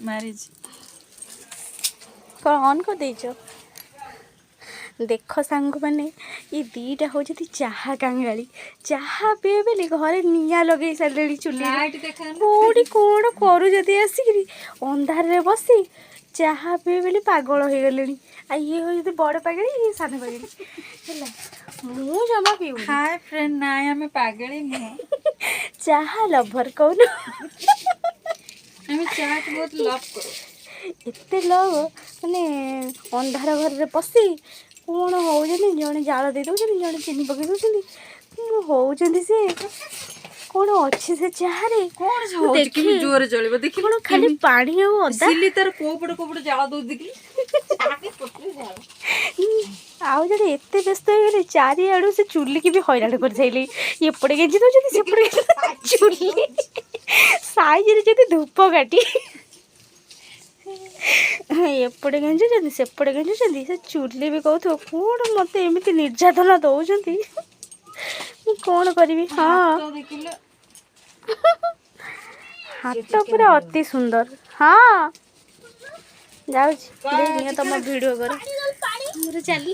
marriage कौन on कर देछ देख सांग मैंने ये दीटा हूँ चाहा कांगाली चाहा पिए बोली घरे निआ लगे सारे चुली कौटी कौन करू आसिक अंधारे बसी चाहा पिए बोली पागल हो गले आ ये हूँ बड़ पागड़ी ये सान पागड़ी मु जमा पीऊ हाय फ्रेंड ना हमें पागल नुह चाहा लभर कौन हमें चाह को बहुत लव करो एते लव माने अंधार घर पशि कौन हो जड़े जाल दे दौरान जड़े चीनी पकई दौरान कौन से कौन अच्छे से चाहे कौन देखी जोर चलो देखी कौन खाली पानी और अदा सिली तार कोपटे जाला दो देखी आउ जड़े एत व्यस्त हो गले चारिआड़ू से चुली की भी हैरान कर सारे एपटे गेंजी दौरान सेपटे चुली साइज रे धूप काटी एपटे गेंजुंट सेपटे गेंजुंट से चुली भी कहू कौन मत एमती निर्यातना दौरान कौन करी हाँ हाथ पूरा अति सुंदर हाँ जाऊँ तुम वीडियो कर चली